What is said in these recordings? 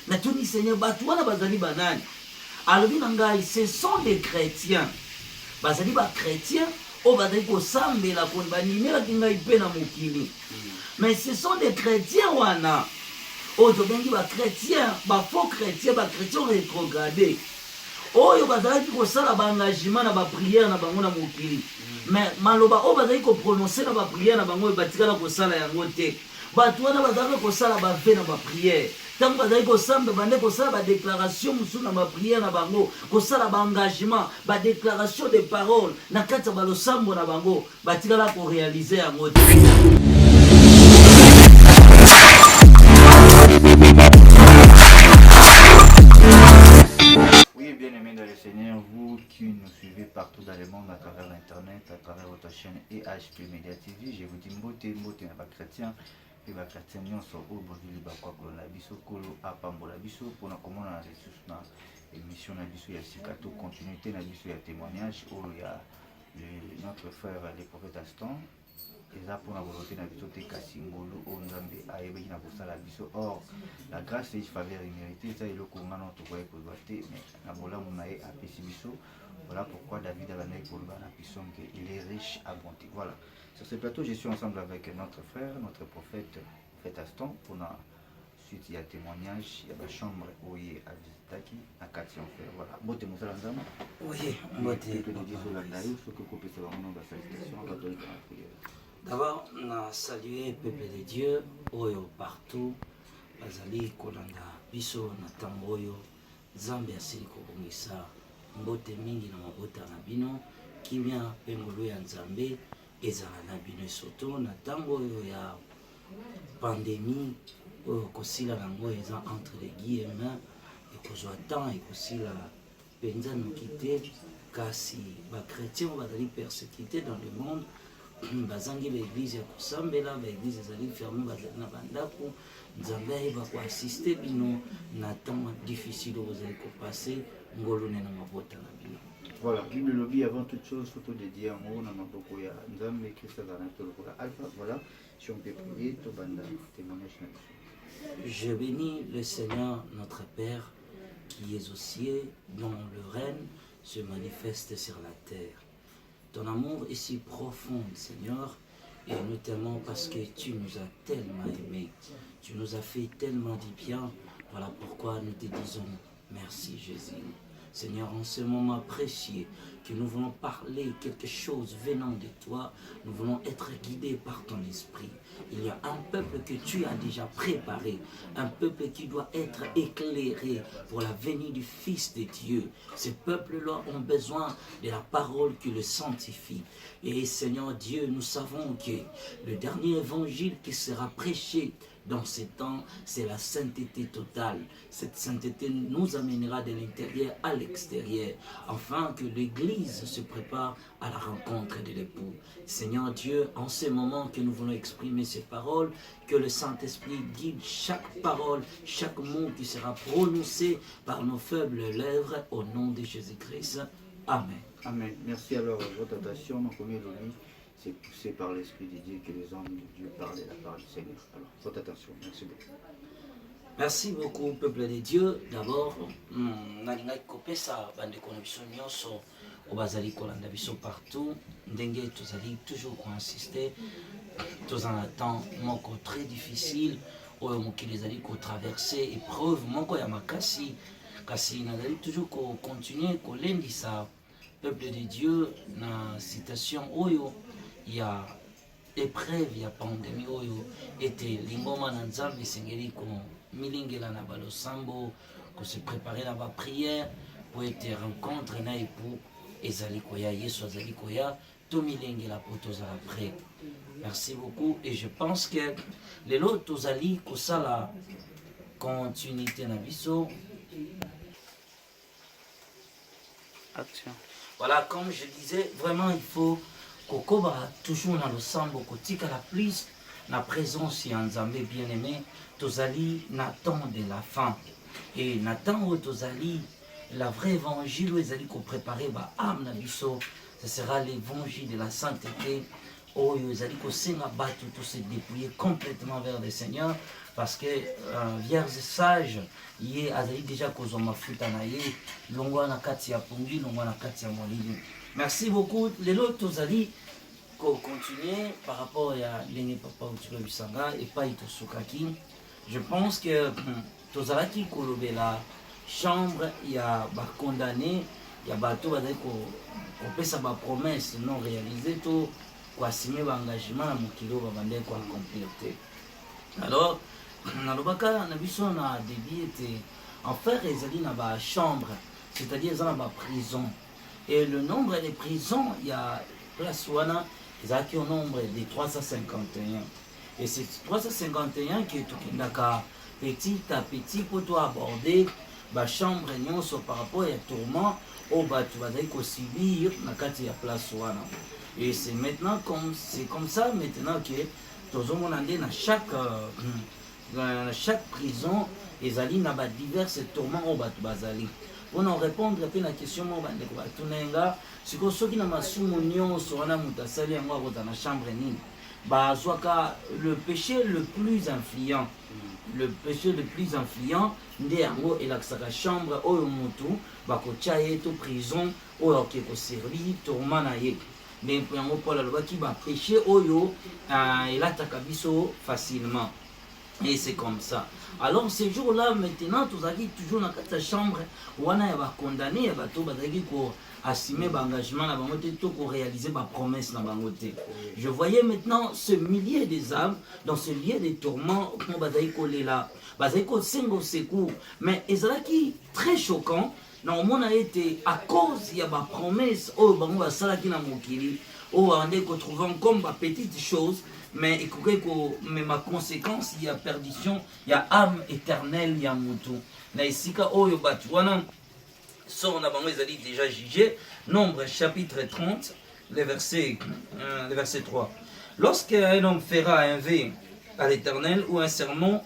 Na tuni Seigneur batu wana bazali banani. Alobi na ngai ce sont des chrétiens. Bazali ba chrétiens o bazali ko sambela ko banimela kinga ipe na mokili. Mais ce sont des chrétiens wana. O to bengi ba chrétiens, ba faux chrétiens, ba chrétiens rétrogradés. Oyo bazali ko sala ba engagement na ba prière na bango na mokili. Mais maloba o bazali ko prononcer na ba prière na bango batikala ko sala yango te. Batu wana bazali ko sala ba ve na ba prière. Tant bazali ko samba bande ko sala ba déclaration musu na ba prière na bango, ko sala ba engagement, ba déclaration de parole na kati ba losambo na bango, batikala ko réaliser yango te. Oui, bien-aimés dans le Seigneur, vous qui nous suivez partout dans le monde à travers l'internet, à travers votre chaîne EHP Media TV, je vous dis mbote na ba chrétien et ba chrétien nyonso o bozili ba kwa kola biso kolo apambola biso pona komona na ressources na émission na biso ya sikato continuité na biso ya témoignage o ya notre frère le prophète Aston eza pona volonté na biso te kasi ngolu o nzambe ayebeki na kosala biso. Or la grâce et faveur immérité eza eloko ngana tokoki kozwa te mais na bolamu na ye apesi biso. Voilà pourquoi David a l'année pour il est riche à bonté. Voilà. Sur ce plateau, je suis ensemble avec notre frère, notre prophète Aston, pour la suite, il y a témoignage, il y a la chambre où il est à Visitaki, à Kati en fait. Voilà. Bote Moussa Lanzama. Oui, bote. D'abord, on a salué le peuple de Dieu, Oyo partout, Bazali, Kolanda, Biso, Natamboyo, Zambia, Siliko, Bongisa. Mbote mingi na mabota na bino kimia pengolo ya nzambe ezala na bino soto na tango oyo ya pandémie oyo kosila nango eza entre les guillemets ekozwa temps ekosila penza noki te kasi bakretien bazali persécuté dans le monde bazangi baeglise ya kosambela baeglise ezali ferme bazali na bandako nzambe ayeba koassiste bino na temps difficile oyo ozali kopase. Voilà, Bible lobby avant toute chose, surtout dédié en haut, dans maboko ya Nzambe Christ Alpha. Voilà, si on peut prier, tout banda témoignage. Je bénis le Seigneur notre Père qui est aux cieux, dont le règne se manifeste sur la terre. Ton amour est si profond, Seigneur, et nous t'aimons parce que tu nous as tellement aimés. Tu nous as fait tellement du bien. Voilà pourquoi nous te disons merci Jésus. Seigneur, en ce moment précieux, que nous voulons parler quelque chose venant de toi, nous voulons être guidés par ton esprit. Il y a un peuple que tu as déjà préparé, un peuple qui doit être éclairé pour la venue du Fils de Dieu. Ces peuples-là ont besoin de la parole qui le sanctifie. Et Seigneur Dieu, nous savons que le dernier évangile qui sera prêché dans ces temps, c'est la sainteté totale. Cette sainteté nous amènera de l'intérieur à l'extérieur, afin que l'Église se prépare à la rencontre de l'époux. Seigneur Dieu, en ce moment que nous voulons exprimer ces paroles, que le Saint-Esprit guide chaque parole, chaque mot qui sera prononcé par nos faibles lèvres, au nom de Jésus-Christ. Amen. Amen. Merci alors votre attention. Mon premier lobby, c'est poussé par l'Esprit de Dieu que les hommes de Dieu parlent de la parole du Seigneur. Alors, votre attention. Merci beaucoup. Merci beaucoup, peuple de Dieu. D'abord, nalingai kopesa bandeko na biso nyonso obazali kolanda biso partout. Ndenge tozali toujours insister. Dans un temps moko très difficile, oyo mokili ezali ko traverser épreuve moko ya makasi. Kasi nazali toujours ko continuer ko lendisa peuple de Dieu na citation oyo ya épreuve ya pandémie oyo était lingoma na nzambe sengeli ko milingela na balosambo ko se préparer na ba prière pour être rencontre na époux ezali koya Yesu azali koya to milingela pour tozala prêt. Merci beaucoup et je pense que les lots tozali ko sala continuité na biso. Action. Voilà, comme je disais, vraiment il faut kokoba toujours dans le sambo kotika la plus la présence ya nzambe bien-aimé tozali n'attend de la fin et n'attend tozali la vraie évangile où ezali ko préparer ba âme na biso, ce sera l'évangile de la sainteté oyo ezali ko senga batu to se dépouiller complètement vers le Seigneur parce que vierge sage ye azali déjà kozwa mafuta na ye longwa na kati ya pongi longwa na kati ya molili. Merci beaucoup. Lelo tozali continuer par rapport à l'année papa Outilo Bisanga et pas Itosukaki. Je pense que tozalaki kolobe la chambre il y a ba condamné il y a bato bazali ko pesa ba promesse non réalisée to kwa signer ba engagement na mokilo ba bande ko accomplir. Alors nalobaka na biso na débit était en faire ezali na ba chambre, c'est-à-dire dans ba prison. Et le nombre des prisons il y a place wana ezalaki au nombre de 351. Et c'est 351 qui est petit à petit pour toi aborder la chambre par rapport à tourment au bateau va subir na kati ya place wana. Et c'est maintenant comme ça maintenant que tous on a dans chaque prison ezali na ba diverses tourments au bateau bazali. Pour nous répondre à la question mo bande ko batunenga siko soki na masumu nyonso wana mutasali yango akota na chambre nini bazwaka le péché le plus influent. Le péché le plus influent nde yango elakisaka chambre oyo mutu bakotia ye to prison oyo akeko servir tourment na ye. Mais yango Paul alobaki ba péché oyo elataka biso facilement. Et c'est comme ça. Alors ces jours-là, maintenant, tous avez toujours dans cette chambre, où on a condamné, on a assumer l'engagement, pour réaliser ma promesse. Je voyais maintenant ce millier des âmes dans ce lieu de tourments, on va coller là. Mais c'est très choquant. Non, on a été à cause il y a ma promesse, oh, on va s'arrêter dans mon kili, oh, on est trouvant comme ma petite chose. Mais écoutez, mais ma conséquence, il y a perdition, il y a âme éternelle, il y a moutou. Na isika oyo batuana, ça on a déjà jugé. Nombre chapitre 30, le verset 3. Lorsqu'un homme fera un vœu à l'Éternel ou un serment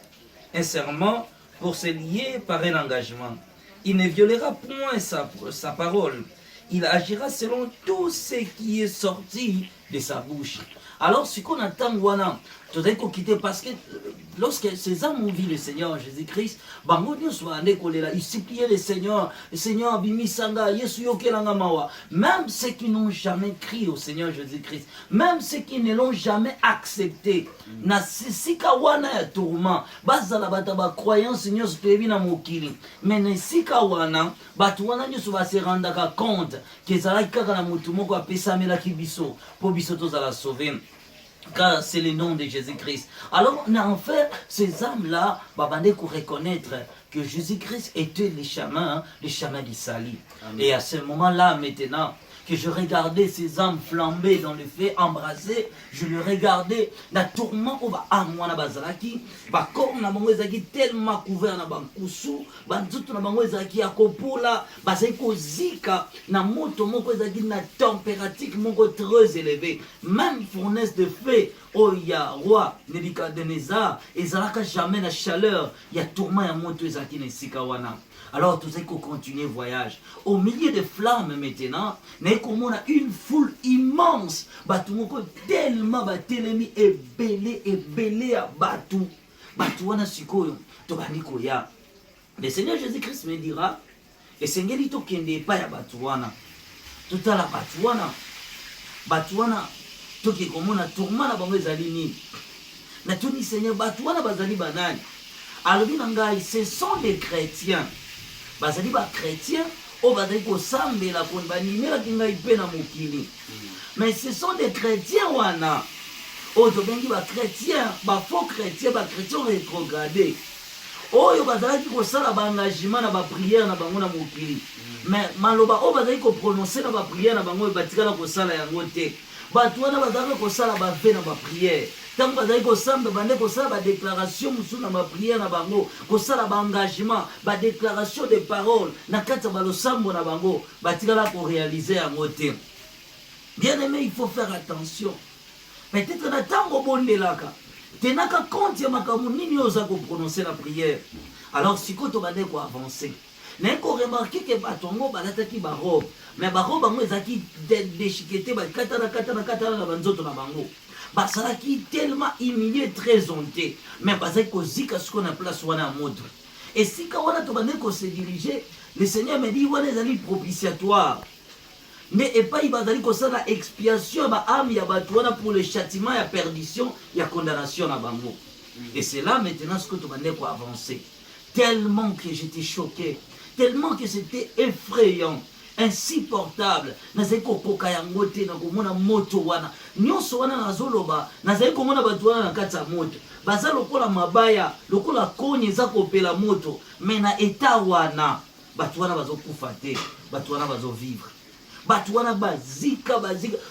pour se lier par un engagement, il ne violera point sa parole. Il agira selon tout ce qui est sorti de sa bouche. Alors, ce qu'on attend, voilà, tu dois quitter parce que lorsque ces âmes ont vu le Seigneur Jésus-Christ, ils suppliaient le Seigneur, même ceux qui n'ont jamais crié au Seigneur Jésus-Christ, même ceux qui ne l'ont jamais accepté, na sika wana ya tourment, bazala bata ba croyance nyos pevi na mokili, mais na sika wana, batu wana nyos va se rendre compte que zala kaka na mutu moko apesa mela kibiso, po biso tozala sauver. Car c'est le nom de Jésus-Christ. Alors, en fait, ces âmes-là, babandé pour reconnaître que Jésus-Christ était le chemin du salut. Et à ce moment-là, maintenant, que je regardais ces âmes flamber dans le feu, embrasées, je le regardais, la tourment au bas, mwana bazalaki, bakor na bango ezaki tellement couvert na bankusu, banzutu na bango ezaki akopola, bazeko zika, na moto moko ezaki na température moko très élevée, même fournaise de feu, oh ya roi Nebuchadnezzar, ezalaka jamais la chaleur, ya tourment ya moto ezaki na sika wana. Alors, tout ça qu'on continue le voyage. Au milieu des flammes maintenant, on a une foule immense. Batou tellement batelemi et belé à batou. Batou wana sikoyo, to baniko ya. Le Seigneur Jésus-Christ me dira, et Seigneur to kende pa ya batou wana. Tout à la batou wana, to ki komona tourment na bango ezali nini. Na tuni Seigneur batou wana bazali banani. Alobi nangai, ce sont des chrétiens. Bazali ba chrétiens au bazali ko sambela ko banimela kinga ipena mokili. Mais ce sont des chrétiens wana. O to bengi ba chrétiens, ba faux chrétiens rétrogradés. O yo bazali ko sala ba engagement na ba prière na bango na mokili. Mais maloba o bazali ko prononcer na ba prière na bango batikala ko sala yango te. Batu wana bazali ko sala ba fe na ba prière. Tant bazali ko samba bande ko sala ba déclaration musu na ba prière na bango, ko sala ba engagement, ba déclaration de paroles na kata ba lo sambo na bango, batikala ko réaliser yango te. Bien aimé, il faut faire attention. Peut-être na tango bondelaka. Tenaka compte ya makamu nini oza ko prononcer la prière. Alors siko to bande ko avancer. N'a ko remarquer que batongo balataki ba robe, mais ba robe bango ezaki déchiqueté ba katana na banzoto na bango. bazalaki tellement humilié, très honté. Mais bazalaki kozika ce qu'on a place wana à moto. Et si quand on a demandé qu'on se dirigeait, le Seigneur me dit wana ezali propitiatoire. Mais et pas il va aller comme ça la expiation ba âme ya batu wana pour le châtiment ya perdition, ya condamnation na bango. Et c'est là maintenant ce que tu vas pour avancer. Tellement que j'étais choqué, tellement que c'était effrayant, insupportable. Nazali kokoka yango te na komona moto wana. Nyonso wana nazoloba, nazali komona batu wana na kati ya moto. Baza lokola mabaya, lokola konye eza kopela moto, mais na eta wana batu wana bazokufa te, batu wana bazovivre. Batu wana bazika,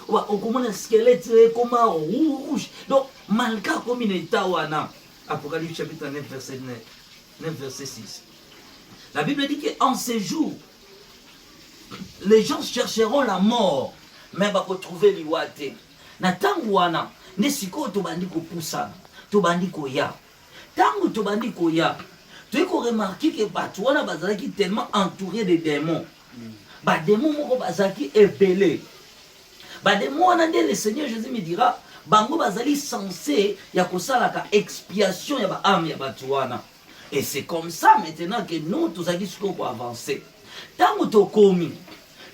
okomona squelette comme rouge. Donc malgré comme une eta wana. Apocalypse chapitre 9 verset 9 verset 6. La Bible dit qu'en ces jours, les gens chercheront la mort, mais va retrouver l'iwate. Na tangu wana, ne siko tobandi ko poussana, tobandi ko ya. Tangu tobandi ko ya, tu es remarqué que batu wana bazalaki tellement entouré de démons. Ba démons moko bazalaki ébélé. Ba démons wana nde le Seigneur Jésus me dira, bango bazali censé ya kosalaka expiation ya ba âme ya batu wana. Et c'est comme ça maintenant que nous tous aquí pour avancer. Tango tokomi,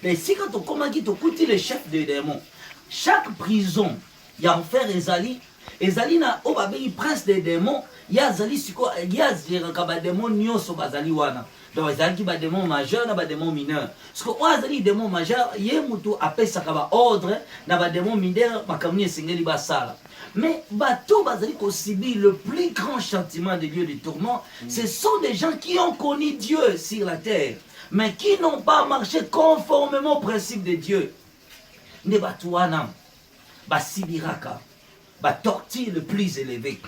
mais si quand tokomaki tokuti le chef des démons, chaque prison ya enfer ezali na obabengi prince des démons, ya zali siko ya ziraka ba démons nyonso bazali wana. Donc ezali ba démons majeurs na ba démons mineurs. Parce que oazali démons majeurs, ye mutu apesaka ba ordre na ba démons mineurs makamuni esengeli basala. Mais bateau bazali ko subir le plus grand châtiment de Dieu du tourment, ce sont des gens qui ont connu Dieu sur la terre, mais qui n'ont pas marché conformément au principe de Dieu. Ne batouana, ba sibiraka, ba tortille le plus élevé.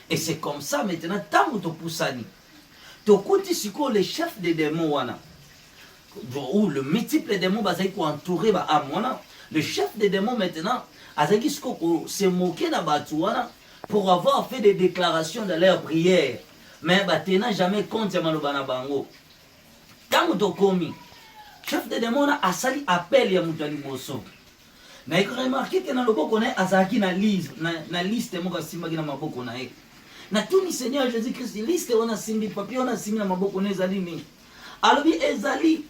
Et c'est comme ça maintenant, tant to poussani. To kuti siko le chef des démons wana, ou le multiple démons bazali ko entourer ba amwana, le chef des démons maintenant azaki siko se moquer na batouana pour avoir fait des déclarations dans leur prière, mais batena jamais compte ya maloba na bango. Tango to komi, chef des démons a sali appel ya mutu liboso. Na iko remarqué que na loboko na azaki na liste moko simbaki na maboko na ye. Na tuni Seigneur Jésus-Christ liste wana simbi papier wana simbi na maboko na ezali ni. Alobi ezali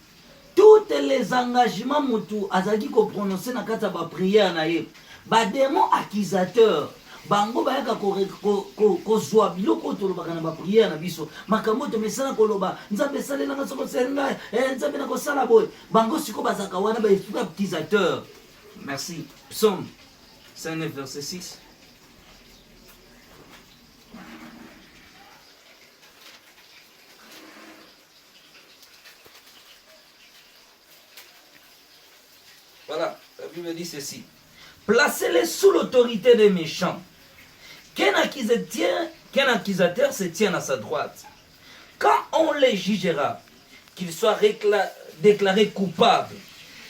tous les engagements mutu azaki ko prononcer na kata ba prière na ye. Ba démon accusateur bango bayaka ko zwa biloko tolobaka na ba prière na biso makambo to mesana koloba nzambe salela nga soko serenga nzambe na ko sala boy bango siko bazaka wana ba accusateur. Merci. Psaume 59 verset 6. Voilà, la Bible dit ceci. Placez-les sous l'autorité des méchants. Qu'un accusateur se tienne à sa droite. Quand on les jugera, qu'ils soient déclarés coupables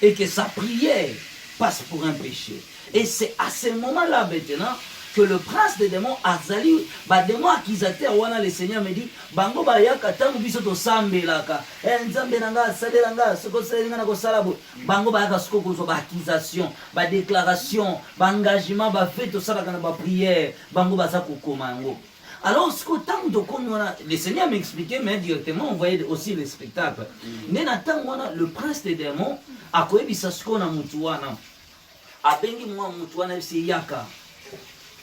et que sa prière passe pour un péché. Et c'est à ce moment-là maintenant que le prince des démons azali ba démon accusateur wana le Seigneur me dit bango ba yaka tangu biso to sambelaka nzambe nanga sadelanga soko selinga na ko salabo bango ba yaka soko ko ba accusation ba déclaration ba engagement ba fait to sala kana ba prière bango ba sa ko komango. Alors ce que tant de comme le Seigneur m'expliquait mais directement on voyait aussi le spectacle. Nena tant wana le prince des démons a koyebisa soko na mutu wana abengi mwa mutu wana se yaka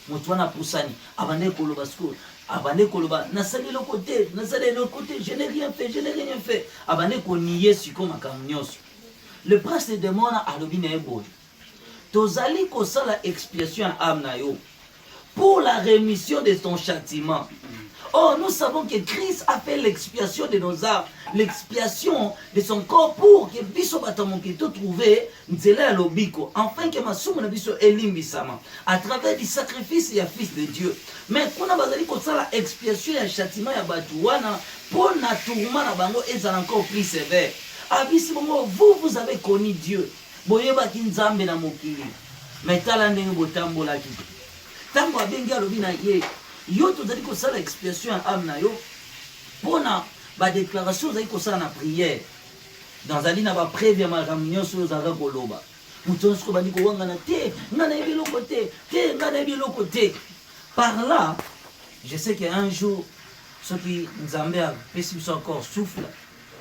Moutouana poussani, abandé koloba school, abandé koloba, nasali le côté, je n'ai rien fait, abandé koniye siko makamnyos. Le prince des démons a lobine eboy. Tozali ko sala expiation à amnayo pour la rémission de ton châtiment. Or, nous savons que Christ a fait l'expiation de nos âmes, l'expiation de son corps pour que biso batamonkito trouvé nzela lobiko, enfin que masumu na biso elimbisama à travers du sacrifice et fils de Dieu. Mais kuna bazali ko sala expiation ya châtiment ya batu wana pour na tourment na bango ezala encore plus sévère. Abisi bongo vous avez connu Dieu. Boyeba ki nzambe na mokili. Mais tala ndenge botambola ki. Tango abengi alobi na ye yo tozali kosala expiation ya âme na yo mpona badéclaration ozali kosala na prière dans ali na bapreuve ya makambo nyonso oyo ozalaka koloba Mutonsko bandiko wangana te, ngana ebilo côté, te ngana ebilo côté. Par là, je sais qu'un jour, ceux qui nous emmerdent, sont encore souffle,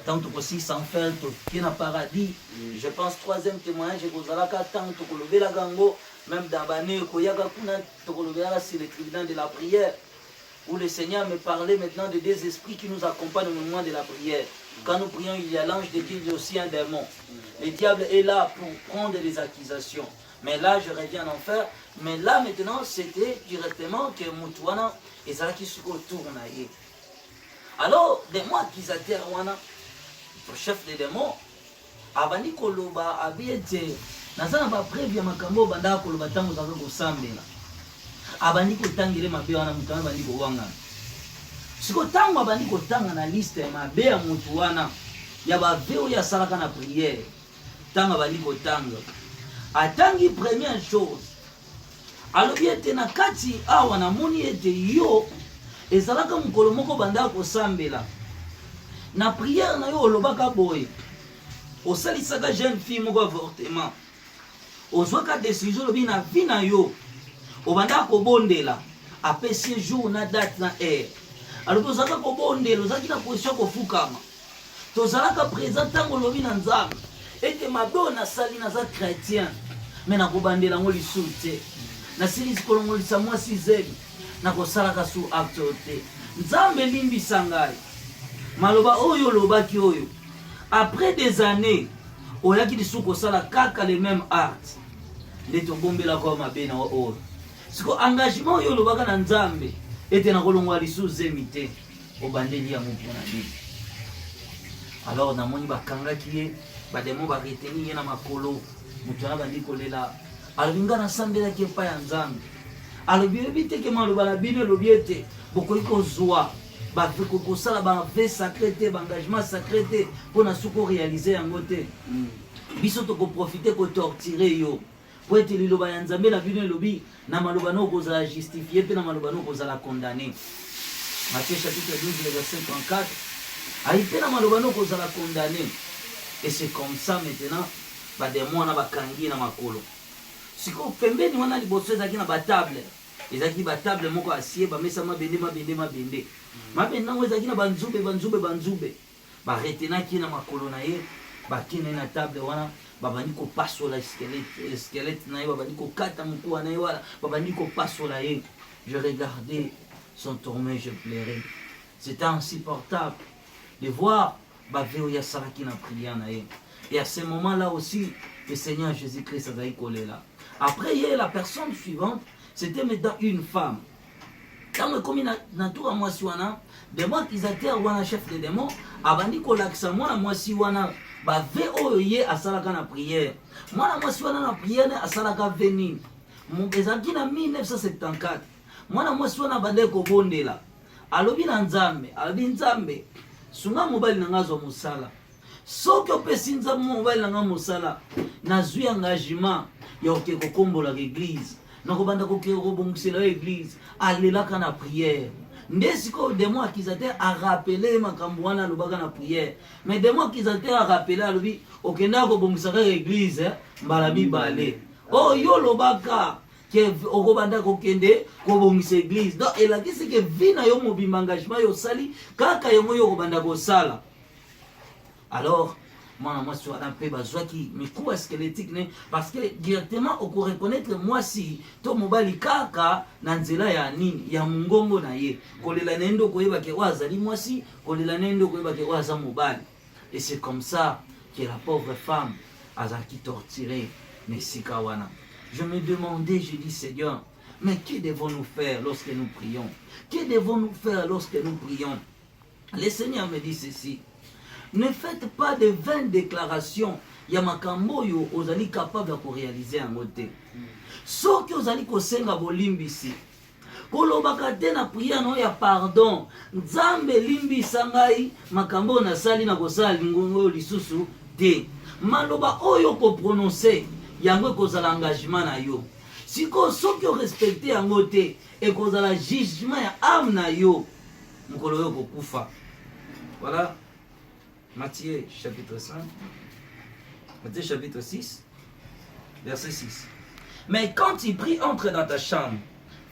tant que aussi sans faire, qui n'a paradis. Je pense troisième témoignage, je vous ai tant que le la gango, même dans Bané, Koyaga Kuna, c'est le tribunal de la prière, où le Seigneur me parlait maintenant de des esprits qui nous accompagnent au moment de la prière. Quand nous prions, il y a l'ange de Dieu, il y a aussi un démon. Le diable est là pour prendre des accusations. Mais là, je reviens en enfer. Mais là, maintenant, c'était directement que Moutouana et Zalaki Suko tournent. Alors, des mois qu'ils atterrent, le chef des démons, Abani Koloba, Abiete, Nazana ba prévia makambo banda Koloba tango za ko sambela. Abani ko tangire mabe wana mutana bandi ko wanga. Siko tango abani ko tanga na liste ya mabe ya mutu wana ya ba veo ya salaka na prière. Tango abani ko tanga. Atangi première chose. Alobi ete na kati awa na moni ete yo ezalaka mukolo moko banda ko sambela. Na prière na yo olobaka boye. Osalisaka jeune fille moko avortement. Ozwaka décision lobi na vie na yo. Obanda ko bondela apesi jour na date na heure. Alors ozalaka ko bondela ozaki na position ko fukama. Tozalaka présent tango lobi na nzambe. Ete mabo na sali na za chrétien. Mais na ko bandela ngo lisulte. Na silisi kolongo lisa moi sizeli. Na ko salaka su acte. Nzambe limbi sangai. Maloba oyo lobaki oyo. Après des années, oyaki lisuko sala kaka les mêmes actes. Leto bombela kwa mabena o. Siko engagement yo lobaka na nzambe ete na kolongwa lisu zemite obandeli ya mutu na bibi. Alors na moni bakangaki ye ba demo ba reteni ye na makolo mutu na bandi kolela alinga na sambela ke pa ya nzambe. Alobi bite ke maloba na bino lobiete bokoyi ko zwa ba fiko ko sala ba ve sacré ba engagement sacré pour na suko réaliser yango te. Biso to ko profiter ko torturer yo. Pour être liloba ya nzambe na bino lobi na maloba no ko za justifier pe na maloba no ko za la condamner. Matthieu chapitre 12 verset 34. Aïpe na maloba no ko za la condamner. Et c'est comme ça maintenant ba démon na bakangi na makolo. Siko pembeni wana liboso ezaki na ba table. Ezaki ba table moko asie ba mesa mabende. Mabende nango ezaki na banzube. Ba retenaki na makolo na ye ba kine na table wana. Babani ko pasola squelette na ye babani ko kata muku na ye wala babani ko pasola ye. Je regardais son tourment, je pleurais. C'était insupportable de voir baveo ya saraki na prière na ye. Et à ce moment-là aussi, le Seigneur Jésus-Christ a collé là. Après, il y a la personne suivante, c'était maintenant une femme. Quand on commis dans tout à moi si wana, de moi qui étaient wana chef de démon, abandi ko laksa moi si wana ba ve oye asalaka na prière. Moi si wana na prière asalaka veni. Mon bezaki na 1974. Moi si wana bande ko bondela. Alobi na nzambe, alobi nzambe. Sunga mobali na ngazo musala. Soki opesi nzambe mobali na ngazo musala, nazwi engagement ya oke kokombola l'église. Nakobanda koke kobongisela l'église, alelaka na prière. Ndesiko démon accusateur a rappelé makambo wana lobaka na prière. Mais démon accusateur a rappelé alobi okenda kobongisaka l'église mbala mibale. Oh yo lobaka ke okobanda kokende kobongisa église. Donc elakisi ke vina yo mobimba engagement yo sali kaka yo yo kobanda kosala. Alors moi je suis un peu bazwaki mais quoi squelettique ne parce que directement on peut reconnaître moi si to mobali kaka na nzela ya nini ya mungongo na ye kolela nendo koyeba ke wazali moi si kolela nendo koyeba ke waza mobali. Et c'est comme ça que la pauvre femme a qui torturé Nesika wana. Je me demandais, je dis Seigneur, mais que devons-nous faire lorsque nous prions? Que devons-nous faire lorsque nous prions? Le Seigneur me dit ceci. Ne faites pas de vaines déclarations. Yamakambo yo ozali capable de réaliser en côté. Soki ozali kosenga bolimbisi. Kolobaka te na prière no ya pardon. Nzambe limbisa ngai makambo na sali na kosala ngongo lisusu te. Maloba oyo ko prononcer yango kozala engagement na yo. Siko soki o respecter yango te e kozala jugement ya âme na yo. Mukolo yo kokufa. Voilà. Matthieu chapitre 5, Matthieu chapitre 6, Verset 6. Mais quand il prie, entre dans ta chambre,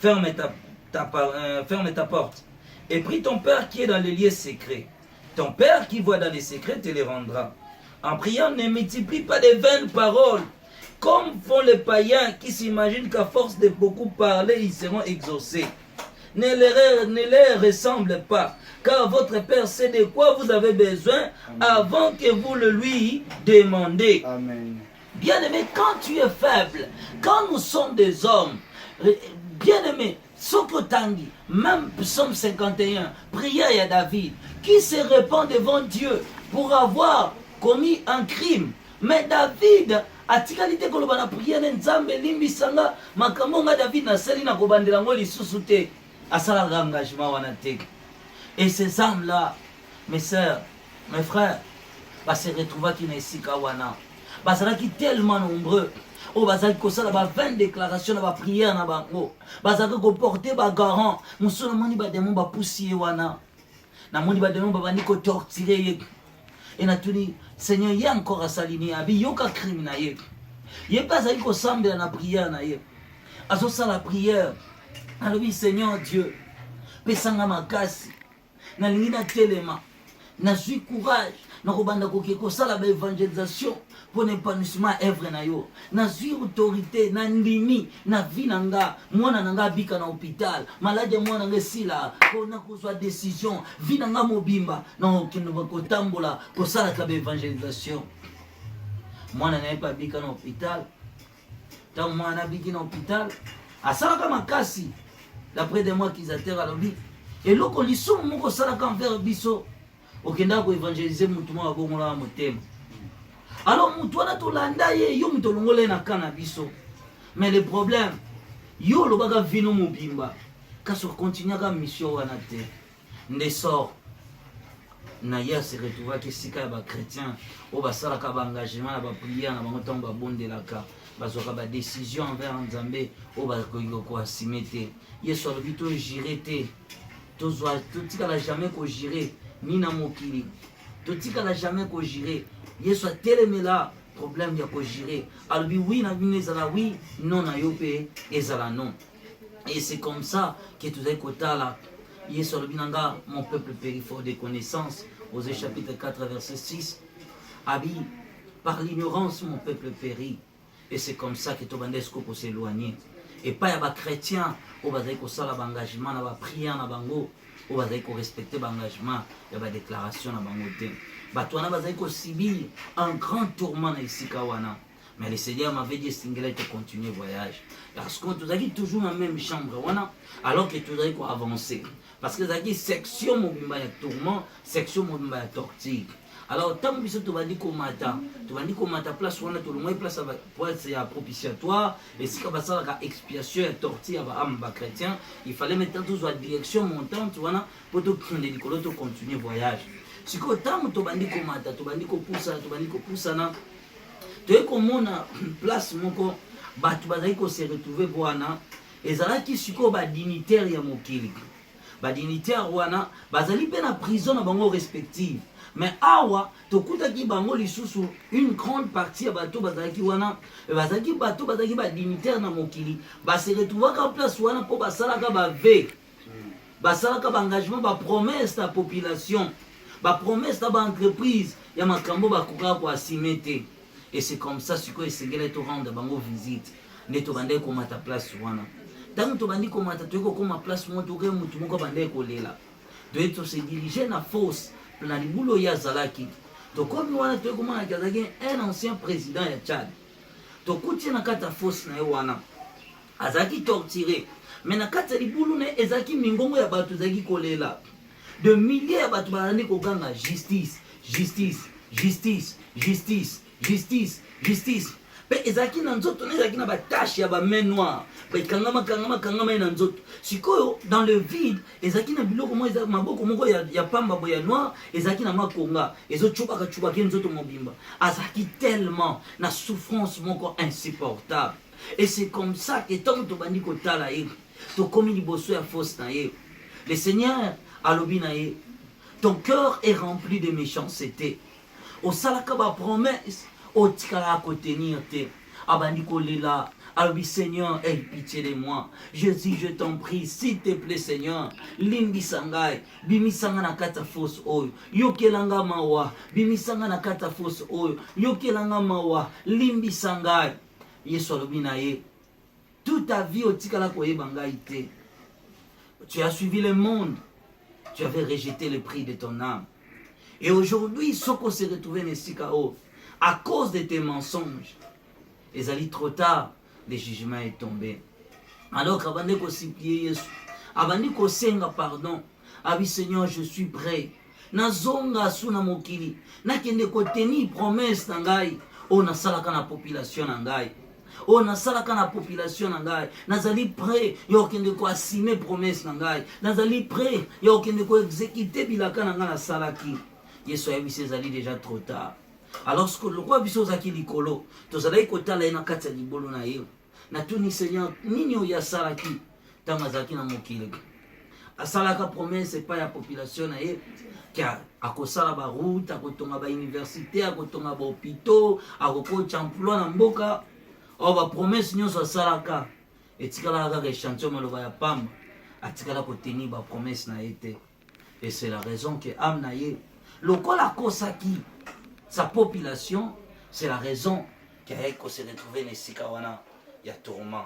ferme ta porte, et prie ton Père qui est dans les lieux secrets. Ton Père qui voit dans les secrets te les rendra. En priant, ne multiplie pas de vaines paroles, comme font les païens qui s'imaginent qu'à force de beaucoup parler, ils seront exaucés. Ne les ressemble pas, car votre Père sait de quoi vous avez besoin avant que vous le lui demandez. Amen. Bien-aimé, quand tu es faible, quand nous sommes des hommes, bien-aimé, Sokotangi, même Psaume 51, prière à David, qui se répand devant Dieu pour avoir commis un crime. Mais David, atikalité koloba na prière nzambe limbisanga makambo nga David na seli na kobandela ngo lisusu te asala engagement wana te. Et ces âmes-là, mes sœurs, mes frères, va se retrouver qui na esika wana. Bazalaki tellement nombreux. Oh, bazalaki kosala ba 20 déclarations na ba prière na bango. Bazalaki ko porter ba garant. Musolo moni ba démon ba poussi wana. Na moni ba démon ba bani ko torturer. Et na tuni Seigneur y a encore asalini abi yoka crime na ye. Ye bazalaki ko sambela na prière na ye. Azo sala prière. Alobi Seigneur Dieu, pesanga makasi. Na lingina telema. Na suis courage. Na kobanda ko sala ba évangélisation. Pour l'épanouissement œuvre na yo na zui autorité na ndimi na vie nanga mwana nanga bika na hôpital malade mwana nanga sila kona kozwa décision vie nanga mobimba na okino bakotambola kosala ka évangélisation mwana na pas bika na hôpital tant mwana biki na hôpital asala ka makasi d'après des mois qu'ils atterrent à l'obi et loko liso moko sala ka envers biso okenda ko évangéliser mutu mwa bongola motema. Alors, mutwana to landa ye yo mutolongole na cannabis. Mais le problème, yo lo baga vino mobimba. Kaso continue ka mission wana te. Ndesor na ya se retrouva ke sika ba chrétien o ba sala ka ba engagement na ba prière na ba motomba bondelaka. Bazoka ba décision envers Nzambe o ba ko asimete. Yeso lo bito jirete. Tozwa totika la jamais ko jire ni na mokili. Totika la jamais ko jire. Yesu atelemela problème ya ko gérer. Albi oui na bine ezala oui, non na yope ezala non. Et c'est comme ça que tu es kotala. Yesu albi nanga mon peuple périt faute de connaissances. Osée chapitre 4 verset 6. Abi par l'ignorance mon peuple périt. Et c'est comme ça que tu bandesko pour s'éloigner. Et pas ya ba chrétien au bazai ko sala ba engagement na ba prière na bango. Au bazai ko respecter ba engagement ya ba déclaration na bango te. Batouana bazai ko subir un grand tourment na isikawana. Mais le Seigneur m'avait dit Singlet de continuer le voyage. Parce que tu as toujours dans la même chambre wana alors que tu dois avancer. Parce que tu as dit section mobimba ya tourment, section mobimba ya torture. Alors tant que tu vas dire comment ta place wana tout le monde place à propitiatoire et si comme ça la expiation et torture à amba chrétien, il fallait mettre toujours la direction montante wana pour te continuer le voyage. Si tu poussa na tu es comme na place moko batu bazali ko se retrouver bwana ezalaki siko ba dignitaire ya mokili ba dignitaire wana bazali pe na prison na bango respective mais awa tokutaki bango lisusu une grande partie ya bato bazalaki wana bazalaki bato bazalaki ba dignitaire na mokili ba se retrouver ka place wana po basalaka ba ve basalaka ba engagement ba promesse à population ba promesse à ba entreprise ya makambo ba koka ko asimete. Et c'est comme ça que le Seigneur te rend bango visite. Ne te bande comme à ta place wana. Tant que tu bandi comme à ta comme à place moi tu mutu moko bande ko lela. Tu es se diriger na force na libulo ya zalaki. To comme wana tu comme na kazaki un ancien président ya Tchad. To kuti na kata force na wana. Azaki torturé. Mais na kata libulo ne ezaki mingongo ya batu zaki ko lela. De milliers ya batu bandi ko ganga justice, justice, justice, justice. Justice, justice. Mais ezaki na nzoto ezaki na batache ya ba main noire. Ba kangama na nzoto. Sikoyo dans le vide, ezaki na biloko mo ezaki maboko moko ya pamba boya noir, ezaki na makonga, ezo chupa ke nzoto mobimba. Azaki tellement na souffrance moko insupportable. Et c'est comme ça que tant to bandi ko tala ye, to komi liboso ya force na ye. Le Seigneur alobi na ye, ton cœur est rempli de méchanceté. Au salaka ba promesse, au tikala ko tenir te. Abandiko lela. Alobi Seigneur, aie pitié de moi. Jésus, je t'en prie, s'il te plaît Seigneur. Limbi sangai, bimisanga na kata fos oyo. Yokelanga mawa, bimisanga na kata fos oyo. Yokelanga mawa, limbi sangai. Yesu alobi na ye. Toute ta vie otikala koyeba ngai te. Tu as suivi le monde. Tu avais rejeté le prix de ton âme. Et aujourd'hui, Soko s'est retrouvé Nesika-O à cause de tes mensonges. Et allait trop tard. Le jugement est tombé. Alors qu'abandé ko supplier Yesu, abandé ko senga pardon, abi Seigneur, je suis prêt. Nazonga suna mokili, nakende ko tenir promesse na ngai, o nasalaka na population na ngai. O nasalaka na population na ngai, nazali prêt, yo kende ko assumer promesse na ngai. Nazali prêt, yo kende ko exécuter bilaka na ngai na salaki. Yesu abi sezali déjà trop tard. Alors que le roi biso zaki likolo, tozalaki kotala na kati ya libolo na ye. Na tuni Seigneur, nini oya salaki tanga zaki na mokili. Asalaka promesse pa ya population na ye kia akosala ba route, akotonga ba université, akotonga ba hôpitaux, akokocha emploi na mboka. O ba promesse nyonso asalaka etikala kaka échantillon maloba ya pamba. Atikala koteni ba promesse na ye te. Et c'est la raison que âme na ye lokola kosaki sa population, c'est la raison qu'il a se retrouvé dans Sikawana, il y a tourment.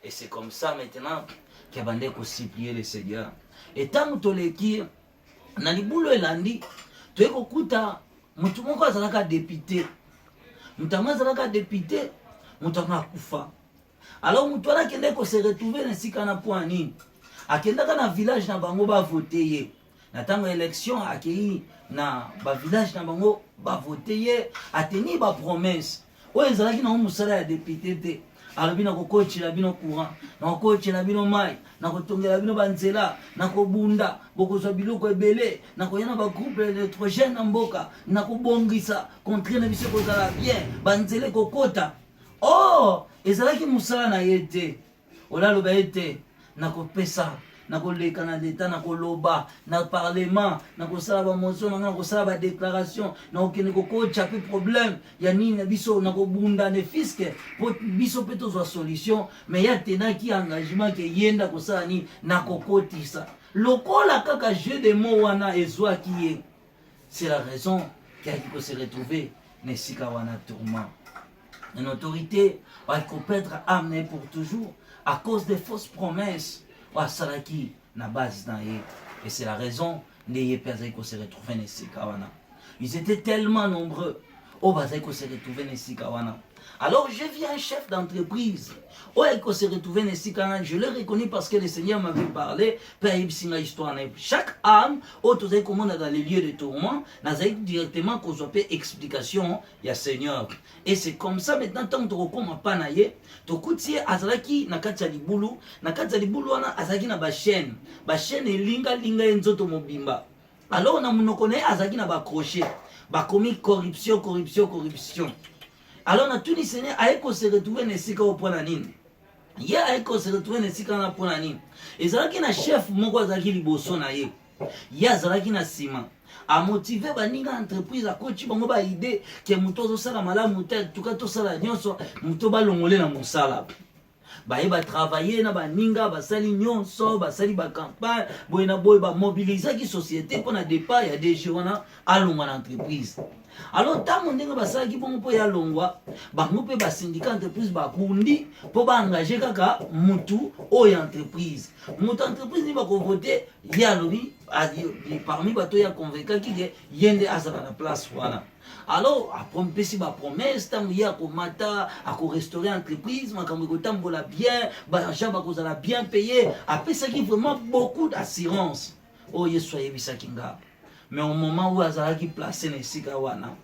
Et c'est comme ça maintenant qu'il a bandé supplier le Seigneur. Et tant que tu es dans les boulots et l'andi, tu es kokuta, mutu moko azalaka député. Mutama azalaka député, mutama kufa. Alors mutu wana kende ko se retrouver dans Sikana point nini. Akendaka na village na bango ba voter. Na tango élection akei na ba village na bango ba voter ye ateni ba promesse o ezalaki na musala ya député te alobi na kokochela bino courant na kokochela bino mai na kotongela bino banzela na kobunda bokozwa biloko ebele na koyana ba groupe électrogène na mboka na kobongisa contre na biso kozala bien banzele kokota oh ezalaki musala na ye te olaloba ete na kopesa na koleka na l'état na koloba na parlement na kosala ba motion na kosala ba déclaration na okene kokocha pe problème ya nini na biso na kobunda ne fiske po biso pe tozwa solution mais ya tenaki engagement ke yenda kosala ni na kokotisa lokola kaka jeu de mots wana ezwaki ye. C'est la raison qu'il a dû se retrouver nesika wana tourment. Une autorité va être amenée pour toujours à cause des fausses promesses. Salaki na base na ye. Et c'est la raison n'ayez pas qu'on se retrouve dans ces kawana. Ils étaient tellement nombreux. Au bazai qu'on se retrouve dans ces kawana. Alors je viens chef d'entreprise. Oh, qu'on se retrouve dans ces kawana. Je l'ai reconnu parce que le Seigneur m'avait parlé. Père Ibsinga histoire. Chaque âme, oh, tout ça comme on a dans les lieux de tourment, n'a directement qu'on soit explication. Il y a Seigneur. Et c'est comme ça maintenant tant que tu recommences pas naïe. Tokuti azalaki na kati ya libulu wana azalaki na ba chaîne linga enzoto mobimba. Alors na munoko na azalaki na ba crochet ba komi corruption. Alors na tuni Seigneur aiko se retrouver na sika opona nini ya aiko se retrouver na sika na pona nini ezalaki na chef moko azalaki liboso na ye ya azalaki na sima a motiver baninga entreprise a coach bango ba idée que muto zo sala malamu te tuka to sala nyonso muto ba longole na musala ba travailler na baninga basali nyonso basali ba campagne boyena boy ba mobiliser ki société pour na départ ya des jours na alonga na entreprise. Alors tant ndenge basalaki bongo po ya longwa bango pe ba syndicat entreprise ba kundi po ba engager kaka mutu o ya entreprise ni ba ko voter ya lobi parmi bato ya convaincant ki ke yende azaka na place wana. Alors après pesi ba promesse tant ya ko mata a ko restaurer entreprise makambo ko tambola bien ba gens ba ko zala bien payé après ça qui vraiment beaucoup d'assurance. Oh Yesu ayebisa kinga. Mais au moment où azalaki placé na sika wana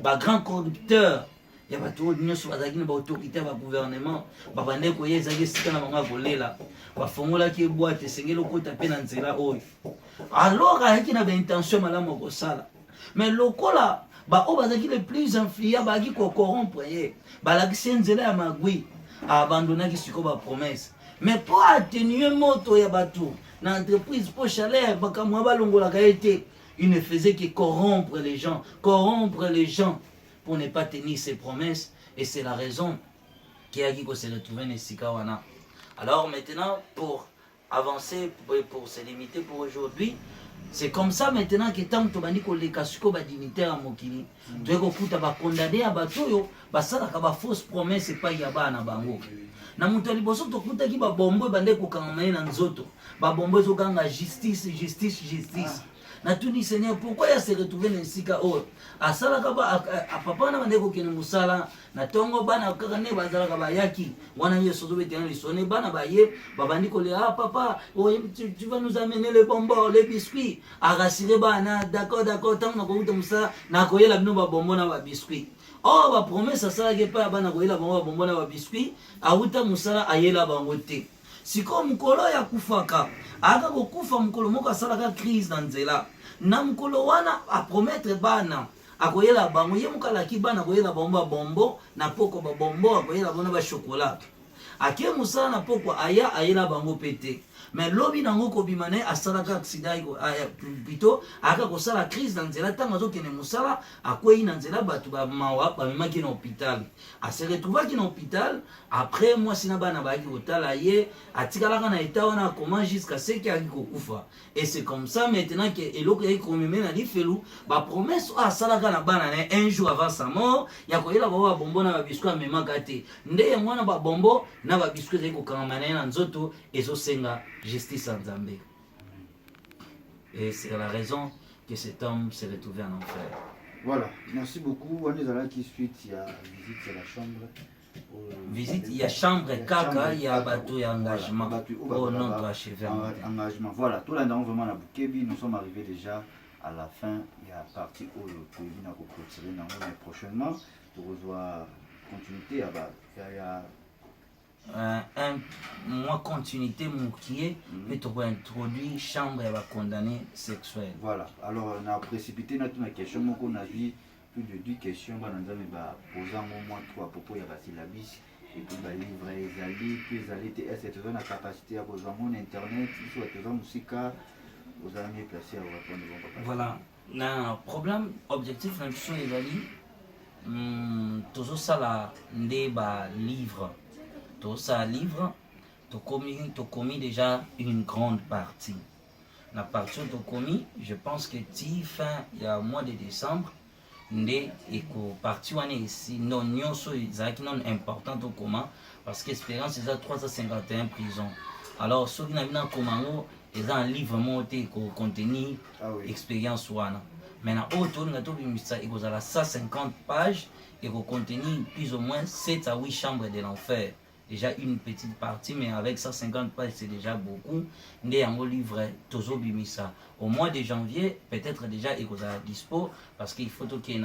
ba grand corrupteur ya bato nyonso bazalaki na ba autorité ba gouvernement ba bande ko yezaki sika na bango kolela ba fongolaki boîte sengelo kota pe na nzela oyo. Alors ayaki na ba intention malamu ko sala mais lokola ba o bazalaki le plus influent ba ki ko corrompre ye ba la nzela ya magui abandonnaki siko ba promesse mais pour atténuer moto ya bato na entreprise pour chaleur bakamwa balongola ka été. Il ne faisait que corrompre les gens pour ne pas tenir ses promesses. Et c'est la raison qui a qui se retrouver dans Sikawana. Alors maintenant, pour avancer, pour se limiter pour aujourd'hui, c'est comme ça maintenant que tant que tu as les casco dignitaires à Mokili, tu as condamné à Batoyo, ça a fausse promesse et pas yaba na bango. Na mutu liboso to kuta ki ba bombo bande ko kangana na nzoto. Ba bombo zo kanga justice. Na tuni Seigneur, pourquoi il se retrouver dans sika o? Asala ka ba papa na bande ko kene musala na tongo bana kaka ne bazala ka ba yaki. Wana yeso zo bete na lisone bana ba ye ba bandi ko le papa, tu vas nous amener les bonbons, les biscuits. Arasire bana d'accord tant na ko uta musala na ko yela bino ba bombo na ba biscuits. Oh, ba promesse ça que pas bana ko yela bombo na ba biscuits. Auta musala ayela bango te. Siko mukolo ya kufaka aka kokufa mukolo moko asalaka crise na nzela na mukolo wana a promettre bana akoyela bango ye mukalaki bana koyela bombo na poko ba bombo akoyela bona ba chocolat ake musala na poko aya ayela bango pete. Mais lobi nango ko bimane asalaka accident plutôt aka ko sala crise dans nzela tanga zo kene musala akwei na nzela batu ba mawa ba memaki na hôpital a se retrouvaki na hôpital après moi sina bana ba ki hôpital ye atikala kana état wana comment jusqu'à ce qu'il a kokufa. Et c'est comme ça maintenant que eloko ya ko meme na lifelu ba promesse asalaka na bana un jour avant sa mort ya ko yela ba bombo na ba biscuit memaka te nde mwana ba bombo na ba biscuit ko kamana na nzoto ezo senga justice en Zambie. Et c'est la raison que cet homme s'est retrouvé en enfer. Voilà, merci beaucoup. On est là qui suite, il y a visite à la chambre. Visite, il y a chambre kaka, il y a bateau et engagement. Oh non, tu as achevé. Engagement. Voilà, tout là dedans vraiment la Bukebi, nous sommes arrivés déjà à la fin. Il y a partie où le Koyibi n'a pas clôturé, mais prochainement, pour revoir continuité, il y a moi continuité moukier mais tu vas introduire chambre et va condamner sexuel. Voilà, alors on a précipité notre question, on a vu plus de 10 questions, on a posé au moins 3 propos, il y a syllabis et puis les livres, les alliés, puis les alliés, est-ce que tu as la capacité à poser mon internet, soit tu as musique, aux amis placés à répondre. Voilà, le problème objectif de l'impression des alliés, toujours ça là, des livres. Tout ça livre, tu as commis déjà une grande partie. La partie tu as commis, je pense que fin il y a au mois de décembre, et que partie ici non important au commun parce qu'Espérance est à 351 prisons. Alors ceux qui n'ont pas comment ils ont un livre monté qui contient expérience wana. Maintenant autour de il y a 150 pages et qui contient plus ou moins 7 à 8 chambres de l'enfer. Déjà une petite partie, mais avec 150 pages, c'est déjà beaucoup. Né en livre, Tozo Bimisa. Au mois de janvier, peut-être déjà, il y a dispo, parce qu'il faut que les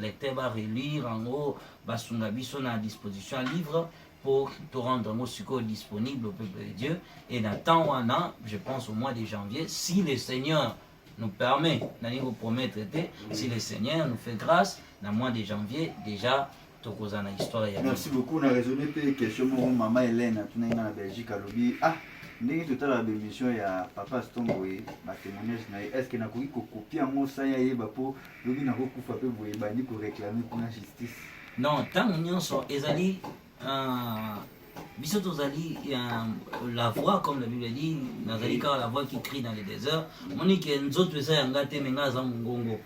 lecteurs va relire, en gros, Sungabiso à disposition un livre pour te rendre disponible au peuple de Dieu. Et dans temps un an, je pense au mois de janvier, si le Seigneur nous permet, nous promettre, si le Seigneur nous fait grâce, dans le mois de janvier, déjà, merci beaucoup. On a raisonné pour les questions. Maman Hélène, tu es en Belgique à Lobby. Ah, nous avons tout à l'heure l'émission, il y a Papa Stongoé, témoignage. Est-ce qu'il y a une copie en mot ça y est pour Lobby n'a pas coupé pour réclamer pour la justice? Non, tant qu'on sont Ezali, Bissoto Zali, la voix, comme la Bible dit, la voix qui crie dans les déserts. On dit que nous autres, ça y a un Zangongo.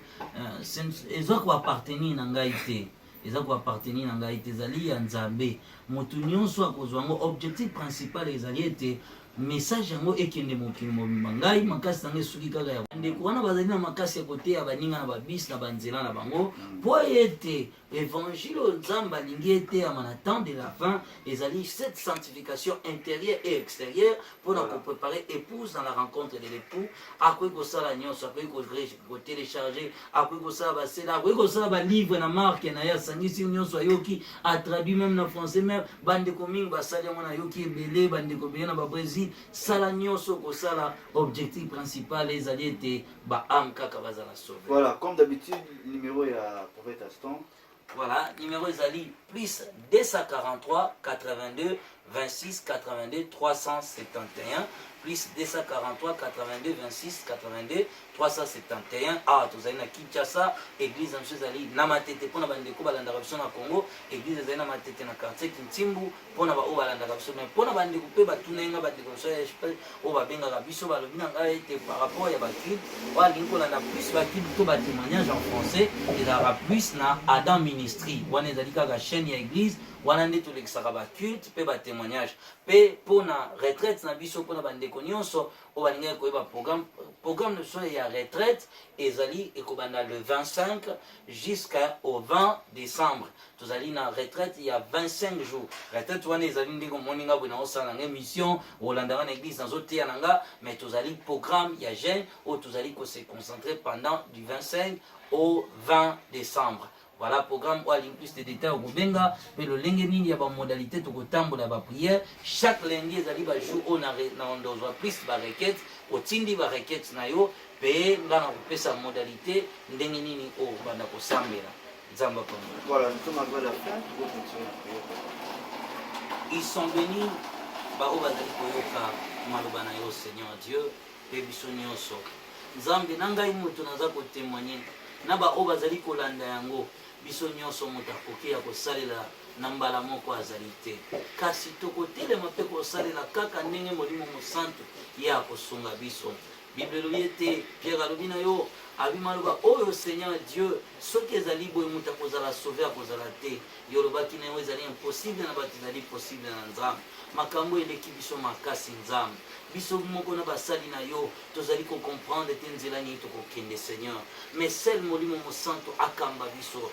C'est ça qui appartenir à Ngaïté. Eza ko appartenir na ngai tezali ya Nzambe motu nyonso akozwa ngo objectif principal ezali ete message yango ekende mokili mobimba ngai makasi nange soki kaka ya ndeko wana bazali na makasi ya kote ya baninga na babisi na banzela na bango po ete évangile Nzambe alingi ete ama na temps de la fin ezali cette sanctification intérieure et extérieure pour préparer épouse dans la rencontre de l'époux akoki kosala nyonso akoki kotélécharger akoki kosala basela akoki kosala balivre na marque na ye asangisi nyonso ayoki atraduit même na français même bandeko mingi basali yango na yoki ebele bandeko ebele na babrésil sala nyonso kosala objectif principal ezali ete baame kaka bazala sauvé. Voilà, comme d'habitude numéro ya prophète Aston. Voilà, numéro ezali plus 243 82 26 82 371 plus 243 82 26 82 371. Ah, tozali na Kinshasa, église na ezali na matete mpona bandeko balandaka biso na Congo, église ezali na matete na quartier Kintimbu mpona ba oyo balandaka biso, mais mpona bandeko mpe batunenga bandeko biso ya esprit oyo babengaka biso balobi na ngai ete par rapport ya baculte oyo alingi kolanda plus baculte to batémoignage en français ezalaka plus na Adam Ministry, wana ezali kaka chaîne ya église wana nde tolekisaka baculte mpe batémoignage. Mpe mpona retraite na biso mpona bandeko nyonso oyo balingaki koyeba programme de biso ya retraite ezali ekobanda le 25 jusqu'au 20 décembre. Tozali na retraite ya 25 jours. Retraite wana ezali ndenge omoni nga boye naosala nanga émission olandaka na église nazoteya na nga, mais tozali programme ya jeune oyo tozali kose concentrer pendant du 25 au 20 décembre. Voilà programme oyo alingi plus de détails okobenga mpe lolenge nini ya bamodalité tokotambola ya baprière. Chaque lundi ezali bajour oyo na ondozwa plus barequête otindi barequête na yo mpe nga na kopesa modalité ndenge nini oyo banda kosambela nzambe akomola. Voilà, nous sommes arrivés à la fin, tu peux continuer à prier. Ils sont bénis baoyo bazali koyoka maloba na yo Seigneur Dieu mpe biso nyonso nzambe na ngai moto naza kotémoigne na baoyo bazali kolanda yango biso nyonso moto akoki ya kosalela na mbala moko azali te, kasi tokotelema mpe kosalela kaka ndenge molimo mosantu ye akosunga biso. Bible elobi ete Pierre alobi na yo abima aloba oyo Seigneur Dieu soki ezali boye moto akozala sauve akozala te, yo olobaki na yo ezali impossible na bato ezali possible na nzambe. Makambo eleki biso makasi nzambe, biso moko na basali na yo tozali kokomprendre te nzela nini tokokende Seigneur, mais sel molimo mosantu akamba biso